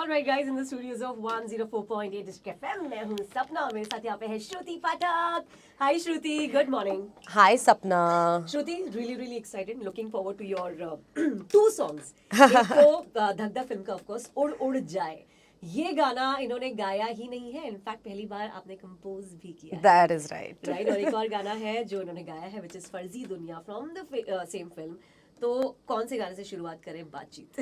All right, guys, in the studios of 104.8 District FM, मैं हूँ सपना और मेरे साथ यहाँ पे है श्रुति पाठक. Hi, Shruti. Good morning. Hi, Sapna. Shruti, really excited. Looking forward to your two songs. एक तो धक धक फिल्म का of course उड़ उड़ जाए. ये गाना इन्होंने गाया ही नहीं है. इनफैक्ट पहली बार आपने कंपोज भी किया है. That is right. Right. और एक और गाना है जो इन्होंने गाया है, which is फर्जी दुनिया from the same film. तो कौन से गाने से शुरुआत करें बातचीत?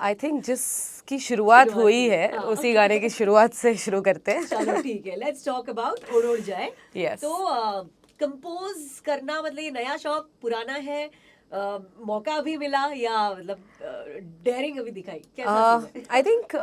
I think जिसकी शुरुआत हुई है उसी गाने की शुरुआत से शुरू करते हैं. चलो ठीक है, लेट्स टॉक अबाउट उड़ उड़ जाए. Yes. तो कंपोज करना मतलब ये नया शौक पुराना है, मौका अभी मिला या मतलब डेयरिंग अभी दिखाई, कैसा? I think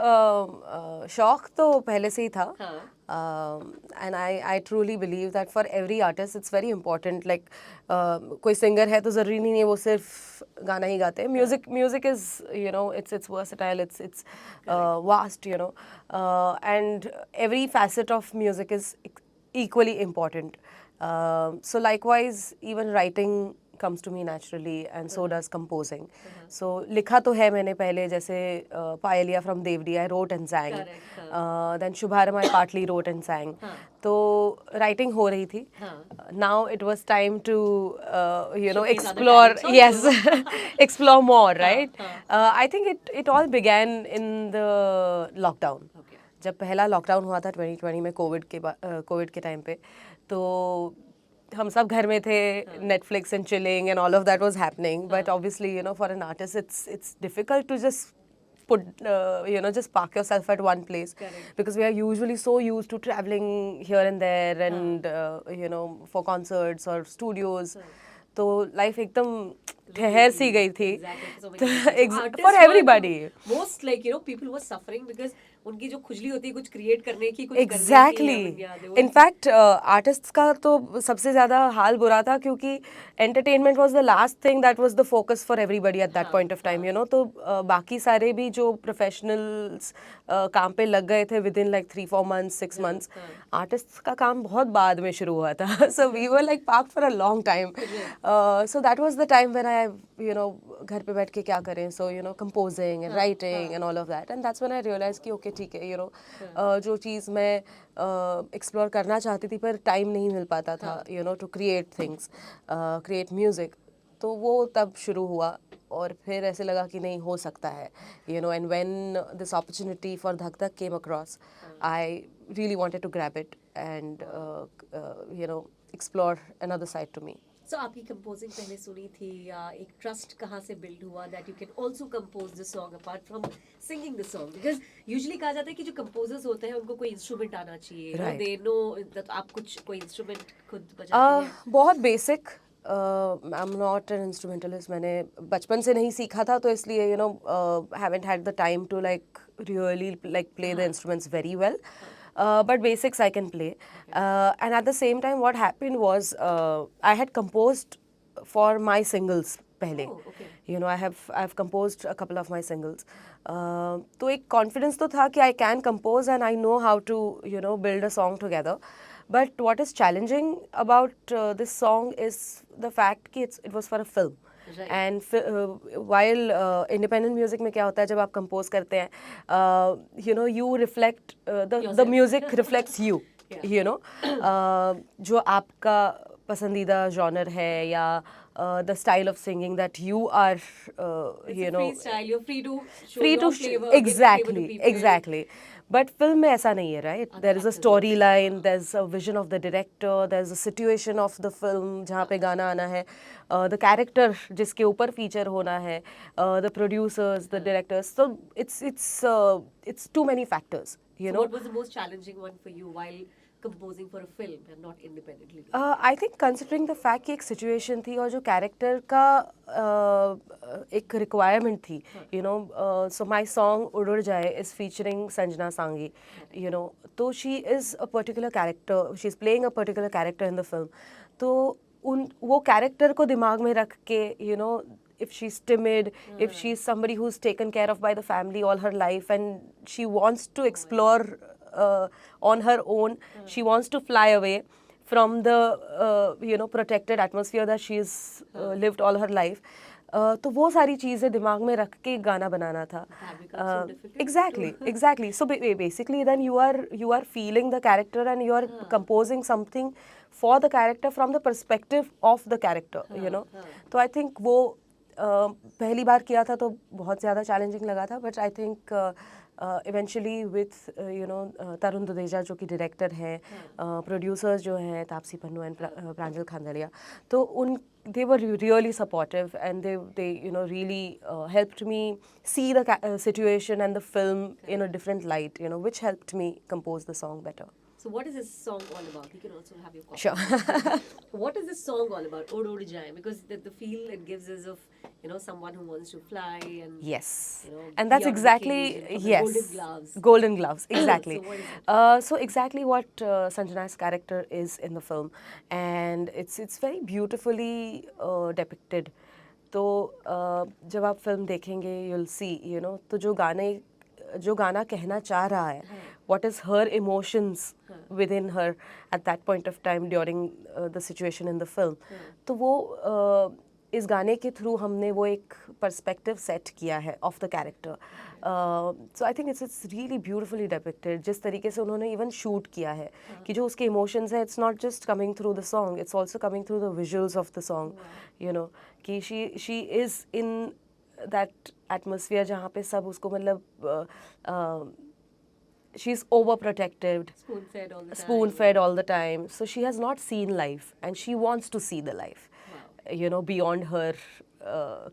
शौक तो पहले से ही था. हाँ. And I truly believe that for every artist it's very important. Like कोई सिंगर है तो ज़रूरी नहीं है वो सिर्फ गाना ही गाते हैं. Music is, you know, it's versatile, it's vast, you know, and every facet of music is equally important. So likewise, even writing comes to me naturally, and so does composing. So लिखा तो है मैंने पहले, जैसे पायलिया from Devdi I wrote and sang. Then Shubharam I partly wrote and sang. तो writing हो रही थी. Now it was time to you know, explore. Yes. Explore more, right? I think it all began in the lockdown. जब पहला lockdown हुआ था 2020 में Covid के टाइम पे, तो हम सब घर में थे, Netflix and chilling and all of that was happening. But obviously, you know, for an artist, it's difficult to just put, you know, just park yourself at one place. Correct. Because we are usually so used to traveling here and there and, you know, for concerts or studios. तो life एकदम ठहर सी गई थी. For everybody. Most, like, you know, people were suffering because उनकी जो खुजली होती है कुछ क्रिएट करने की, कुछ Exactly. इनफैक्ट आर्टिस्ट्स का तो सबसे ज़्यादा हाल बुरा था क्योंकि entertainment was the last thing that was the focus for everybody at that point of time, you know. तो बाकी सारे भी जो प्रोफेशनल्स काम पे लग गए थे with in like 3-4 months 6 months, artists का काम बहुत बाद में शुरू हुआ था. So we were like parked for a long time. So that was the time when I, you know, घर पे बैठ के क्या करें. So you know, composing and writing and all of that, and that's when I realize कि okay ठीक है, you no, जो चीज़ मैं एक्सप्लोर करना चाहती थी पर टाइम नहीं मिल पाता था, you know, to create things, create music, तो वो तब शुरू हुआ. और फिर ऐसे लगा कि नहीं हो सकता है, you know. And when this opportunity for Dhak Dhak came across, I really wanted to grab it and you know, explore another side to me. So आपकी कंपोजिंग पहले सुनी थी या एक ट्रस्ट कहाँ से बिल्ड हुआ that you can also compose the song apart from singing the song? Because usually कहा जाता है कि जो कंपोजर्स होते हैं उनको कोई इंस्ट्रूमेंट आना चाहिए. Right. दे नो दैट आप कुछ कोई इंस्ट्रूमेंट खुद बजाते हैं? बहुत basic. I am not an instrumentalist. मैंने बचपन से नहीं सीखा था, तो इसलिए, you know, haven't had the time to like really like play the instruments very well. But basics I can play. And at the same time, what happened was I had composed for my singles pehle. Oh, okay. You know, I've composed a couple of my singles. तो एक confidence तो था कि I can compose and I know how to, you know, build a song together. But what is challenging about this song is the fact कि it was for a film. Right. And while independent music में क्या होता है, जब आप compose करते हैं, you know, you reflect, the music reflects you. Yeah. You know, जो आपका पसंदीदा genre है या the style of singing that you are, you know, freestyle, you're free to show free your to flavor, exactly, give flavor to people. exactly. But film में ऐसा नहीं है, right? There is a storyline, there's a vision of the director, there's a situation of the film जहाँ पे गाना आना है, the character जिसके ऊपर feature होना है, the producers, the directors. So it's too many factors, you know. What was the most challenging one for you while composing for a film and not independently? I think considering the fact कि एक situation थी और जो character का एक requirement थी, you know, so my song उड़ उड़ जाए is featuring Sanjana Sangi, you know, तो she is a particular character, she's playing a particular character in the film. तो वो character को दिमाग में रख के, you know, if she's timid, if she's somebody who's taken care of by the family all her life and she wants to explore on her own, she wants to fly away from the you know, protected atmosphere that she's lived all her life. तो वो सारी चीज़ें दिमाग में रख के गाना बनाना था. That becomes so difficult. Exactly. So basically, then you are feeling the character and you are composing something for the character from the perspective of the character. You know. तो I think वो पहली बार किया था तो बहुत ज़्यादा challenging लगा था. But I think eventually with तरुण दुदेजा जो कि डायरेक्टर हैं, प्रोड्यूसर्स जो हैं तापसी पन्नू एंड प्रांजल खांडलिया, तो उन they were really supportive and they really helped me see the situation and the film in a different light, which helped me compose the song better. So what is this song all about? You can also have your coffee. Sure. What is this song all about? Od Od Jaye, because the feel it gives is of someone who wants to fly and Yes. be And that's on exactly vacation from the yes. golden gloves. Golden gloves, exactly. So what is it? So exactly what Sanjana's character is in the film, and it's very beautifully depicted. तो जब आप film देखेंगे you'll see, तो जो गाना कहना चाह रहा है, what is her emotions within her at that point of time during the situation in the film, तो वो इस गाने के थ्रू हमने वो एक पर्सपेक्टिव सेट किया है of the character. So I think it's really beautifully depicted. जिस तरीके से उन्होंने इवन शूट किया है कि जो उसके इमोशंस है, it's not just coming through the song, it's also coming through the visuals of the song. कि she is in that atmosphere जहाँ पे सब उसको मतलब she is overprotected, spoon-fed all the time. So she has not seen life and she wants to see the life, beyond her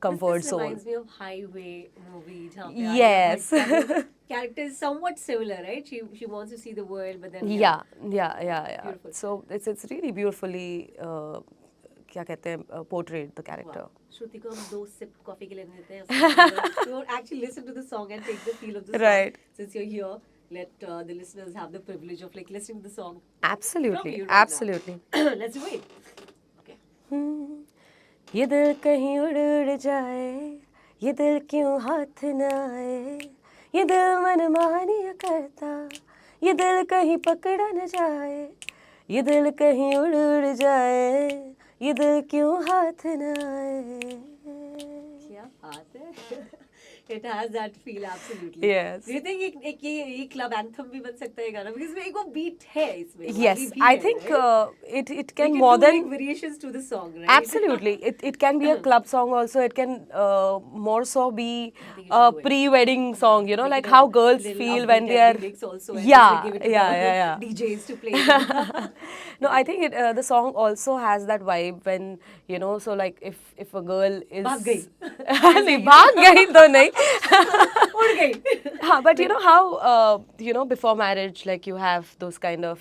comfort zone. This reminds me of Highway movie. Yes. Character is somewhat similar, right? She wants to see the world, but then Yeah. Beautiful. So it's really beautifully क्या कहते हैं portrayed the character. श्रुति को हम 2 sip coffee के लिए देते हैं. We won't actually listen to the song and take the feel of the song. Right. Since you're here, let the listeners have the privilege of listening to the song. Absolutely. From you right Absolutely. now. Let's do it. Okay. ये दिल कहीं उड़ जाए, ये दिल क्यों हाथ न आए, ये दिल मनमानी करता, ये दिल कहीं पकड़ा न जाए, ये दिल कहीं उड़ जाए, ये दिल क्यों हाथ न आए. क्या बात है. It has that feel, absolutely. Yes. Do you think ये club anthem भी बन सकता है गाना? Because एक वो beat है इसमें. Yes, I think right? it can We more do than variations to the song, right? Absolutely. It can be a club song also. It can more so be a pre-wedding song, like how girls feel when they are. Also, Yeah. DJs to play. No, I think the song also has that vibe when, so like if a girl is. भाग गई. नहीं, भाग गई तो नहीं. उड़ गई. But you know how before marriage, like you have those kind of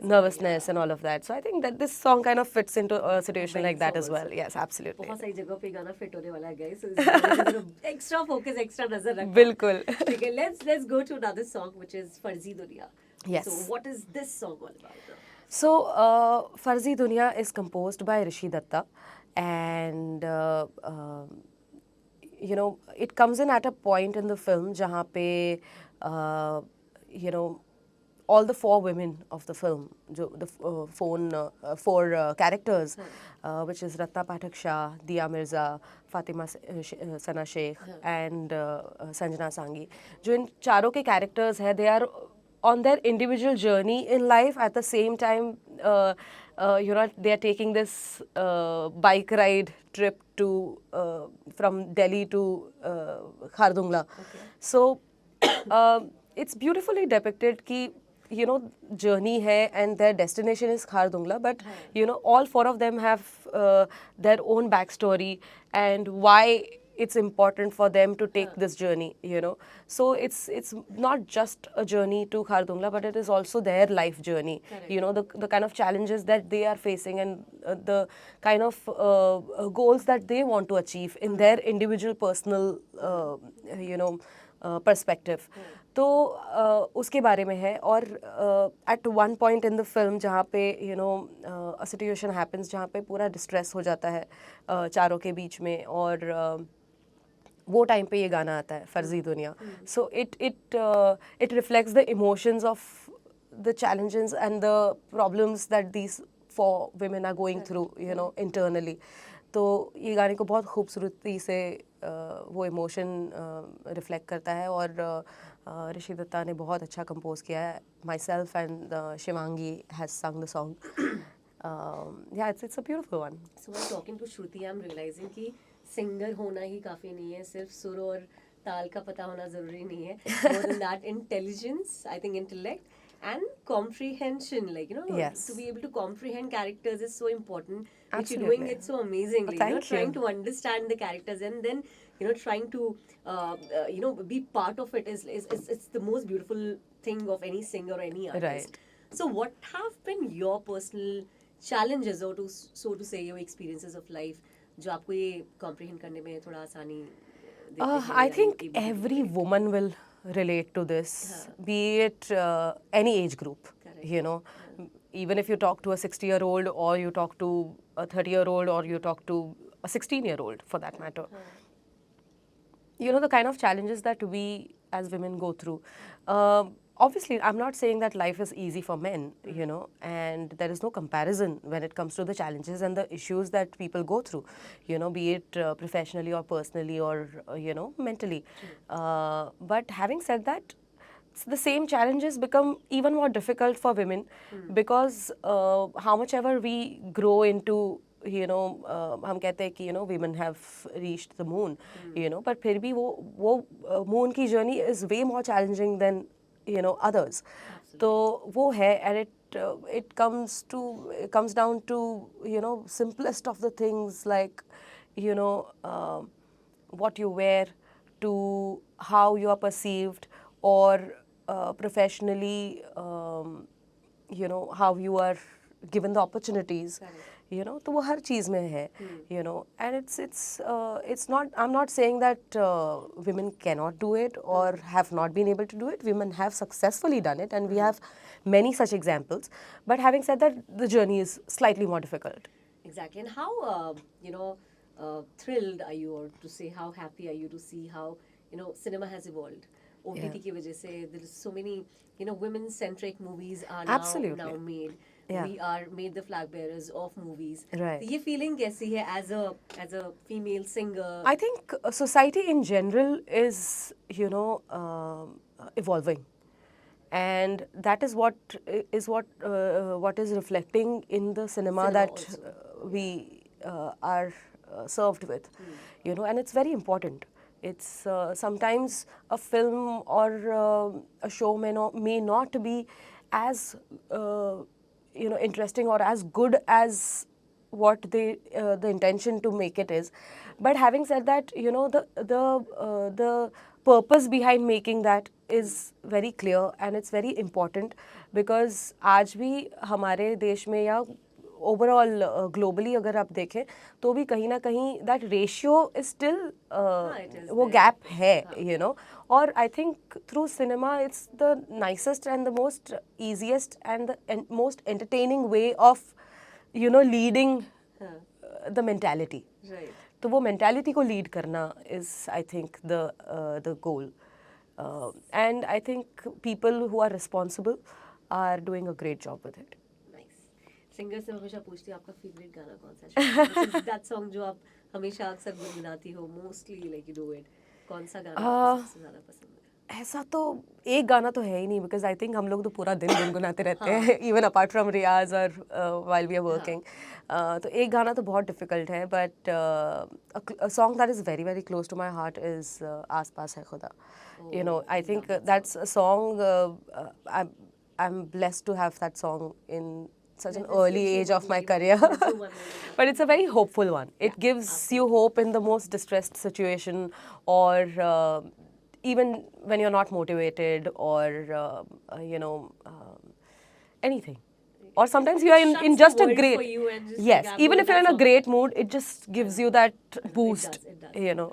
nervousness and all of that. So I think that this song kind of fits into a situation like that as well. Yes, absolutely. बहुत सारी जगह पे गाना fit होने वाला है guys. So extra focus, extra नजर रखना. बिल्कुल. Okay, let's go to another song which is Farzi Duniya. Yes. So what is this song all about? So Farzi Duniya is composed by Rishi Datta, and it comes in at a point in the film जहाँ पे all the 4 women of the film, the four characters, which is Ratna Pathak Shah, Diya Mirza, Fatima Sana Sheikh, and Sanjana Sanghi. जो इन चारों के characters हैं, they are on their individual journey in life. At the same time, they are taking this bike ride trip to from Delhi to Khardungla. Okay. So it's beautifully depicted कि journey hai and their destination is Khardungla, but all 4 of them have their own backstory and why it's important for them to take this journey, So it's not just a journey to Khardungla, but it is also their life journey. Correct. The kind of challenges that they are facing and the kind of goals that they want to achieve in their individual personal, perspective. तो उसके बारे में है. और at one point in the film जहाँ पे a situation happens जहाँ पे पूरा distress हो जाता है चारों के बीच में, और वो टाइम पे ये गाना आता है फर्जी दुनिया. So it reflects the emotions of the challenges and the problems that these 4 women are going through, internally. तो ये गाने को बहुत खूबसूरती से वो इमोशन रिफ्लेक्ट करता है और ऋषि दत्ता ने बहुत अच्छा कंपोज किया है. My self and Shivangi has संग the song. Yeah, it's a beautiful one. So while talking to Shruti, I'm realizing कि सिंगर होना ही काफ़ी नहीं है, सिर्फ सुर और ताल का पता होना ज़रूरी नहीं है. More than that, intelligence, I think intellect and comprehension, like, you know, Yes. to be able to comprehend characters is so important, which you're Absolutely. doing it so amazingly. Thank you know, trying you. to understand the characters and then, you know, trying to, you know, be part of it is it's the most beautiful thing of any singer or any artist. Right. So what have been your personal challenges or to so to say your experiences of life जो आपको ये comprehend करने में थोड़ा आसानी देते हैं I या think you able to every relate? woman will relate to this, be it any age group. Correct. You know, even if you talk to a 60-year-old or you talk to a 30-year-old or you talk to a 16-year-old for that matter. You know, the kind of challenges that we as women go through. Obviously, I'm not saying that life is easy for men, you know, and there is no comparison when it comes to the challenges and the issues that people go through, you know, be it professionally or personally or, you know, mentally. But having said that, the same challenges become even more difficult for women because how much ever we grow into, you know, हम कहते हैं कि, you know, women have reached the moon, you know, but फिर भी वो moon की journey is way more challenging than, you know, others. तो वो है, and it comes down to, you know, simplest of the things like, you know, what you wear, to how you are perceived, or professionally, you know, how you are given the opportunities. You know, तो वो हर चीज़ में है. You know, and it's not, I'm not saying that women cannot do it or have not been able to do it. Women have successfully done it, and we have many such examples. But having said that, the journey is slightly more difficult. Exactly. And how you know thrilled are you, or to say how happy are you to see how, you know, cinema has evolved. OTT की वजह से there is so many, you know, women centric movies are Absolutely. now made. Yeah. We are made the flag bearers of movies. Right. तो ये feeling कैसी है as a female singer? I think society in general is, you know, evolving, and that is what is reflecting in the cinema that also. we are served with, you know, and it's very important. It's sometimes a film or a show may not be as you know, interesting or as good as what the intention to make it is. But having said that, you know, the purpose behind making that is very clear, and it's very important, because आज भी हमारे देश में या overall globally अगर आप देखें तो भी कहीं ना कहीं दैट रेशियो इज स्टिल वो गैप है, यू नो. और I think through cinema it's the nicest and the most easiest and the most entertaining way of, you know, leading the mentality. तो वो मेंटालिटी को लीड करना is, I think, the goal. And I think people who are responsible are doing a great job with it. Singer से हमेशा पूछती हूँ आपका favourite गाना कौन सा है? दैट सॉन्ग जो आप हमेशा अक्सर गुनगुनाती हो, mostly like you do it, कौन सा गाना आपको सबसे ज़्यादा पसंद है? ऐसा तो एक गाना तो है ही नहीं, बिकॉज आई थिंक हम लोग तो पूरा दिन गुनगुनाते रहते हैं, इवन अपार्ट फ्रॉम रियाज और व्हाइल वी आर वर्किंग. तो एक गाना तो बहुत डिफिकल्ट है, but a song that is very very close to my heart is आस पास है खुदा. You know, I think that's a song, I am blessed to have that song in such an early age of my career. But it's a very hopeful one. It gives you hope in the most distressed situation, or even when you're not motivated, or you know, anything. Or sometimes you are in just a great, yes, even if you're in a great mood, it just gives you that boost. It does, you know.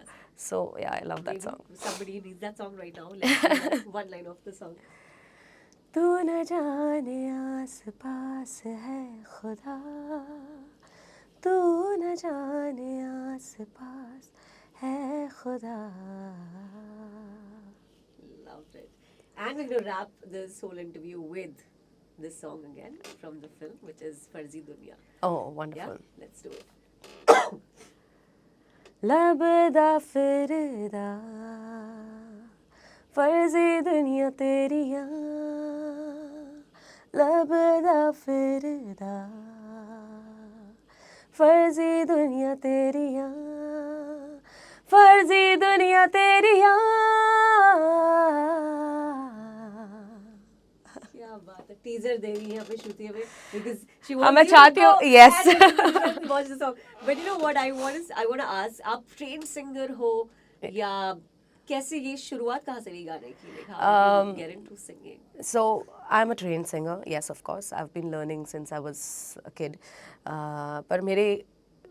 So yeah, I love that song. Somebody needs that song right now. Let's hear one line of the song. तू न जाने आस पास है खुदा, तू न जाने आस पास है खुदा. Loved it. And we're going to wrap this whole interview with this song again from the film, which is Farzi Dunya. Oh, wonderful. Yeah, let's do it. लबदा फिरदा फर्जी दुनिया तेरिया लबदा फिरदा फर्जी दुनिया तेरिया फर्जी दुनिया तेरिया क्या बात है, टीजर दे रही है यहाँ पे श्रुति हमें, because she हाँ, wants मैं you to चाहती go हूँ, yes. and watch the song. But you know what I want to ask, आप trained singer हो या कैसे, ये शुरुआत कहाँ से हुई गाने की? Like how did you get into singing? So I'm a trained singer, yes, of course. I've been learning since I was a kid. पर मेरे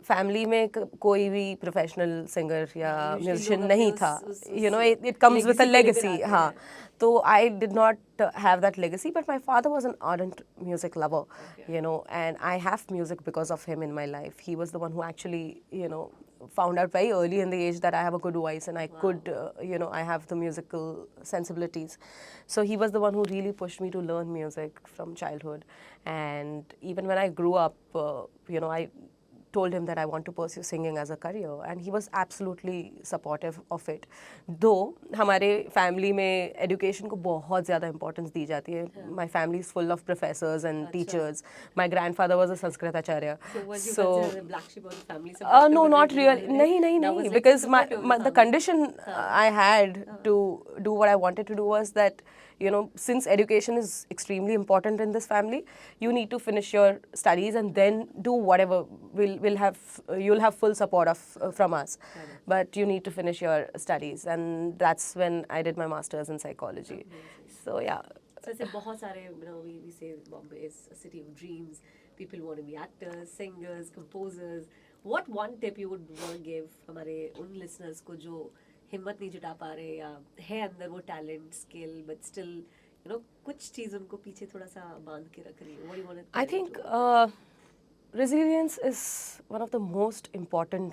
फैमिली में कोई भी प्रोफेशनल सिंगर या Usually म्यूजिशियन लोग नहीं अपने था. उस You know, it comes with a legacy को लेकर legacy. आते हाँ. हैं. So I did not have that legacy, but my father was an ardent music lover, Okay. you know, and I have music because of him in my life. He was the one who actually, you know, found out very early in the age that I have a good voice and I could, you know, I have the musical sensibilities. So he was the one who really pushed me to learn music from childhood. And even when I grew up, you know, I told him that I want to pursue singing as a career, and he was absolutely supportive of it. Though हमारे family में education को बहुत ज़्यादा importance दी जाती है. My family is full of professors and teachers. My grandfather was a Sanskrit acharya. So was you So considered the black sheep of the family? Some no, not doctor really. नहीं, नहीं, because the condition I had to do what I wanted to do was that, you know, since education is extremely important in this family, you need to finish your studies and then do whatever. You'll have full support of from us, but you need to finish your studies, and that's when I did my masters in psychology. So yeah. So ऐसे बहुत सारे, you know, we say Bombay is a city of dreams. People want to be actors, singers, composers. What one tip you would want to give हमारे उन listeners को जो हिम्मत नहीं जुटा पा रहे या है अंदर वो talent, skill, but still, you know, कुछ चीज़ उनको पीछे थोड़ा सा बांध के रख रही है. What do you want to I tell think to? resilience is one of the most important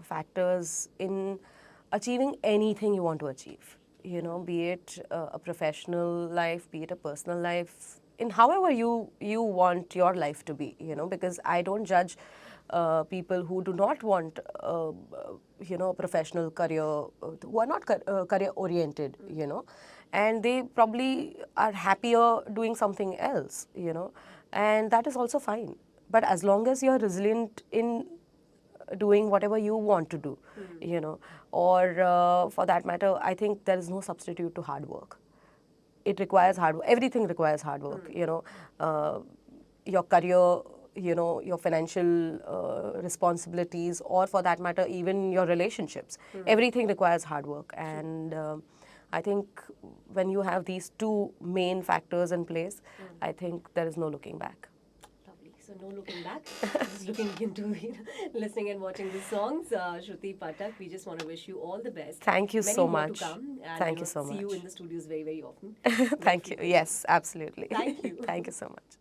factors in achieving anything you want to achieve. You know, be it a professional life, be it a personal life, in however you want your life to be. You know, because I don't judge people who do not want, you know, a professional career, who are not career oriented. You know, and they probably are happier doing something else. You know, and that is also fine. But as long as you're resilient in doing whatever you want to do, you know, or for that matter, I think there is no substitute to hard work. It requires hard work. Everything requires hard work, you know. Your career, you know, your financial responsibilities, or for that matter, even your relationships. Everything requires hard work. And I think when you have these two main factors in place, I think there is no looking back. So no looking back, just looking into, you know, listening and watching the songs. Shruti Pathak, we just want to wish you all the best. Thank you Many so more much. to come, and Thank you you so see you much. in the studios very, very often. Thank you. Yes, absolutely. Thank you. Thank you so much.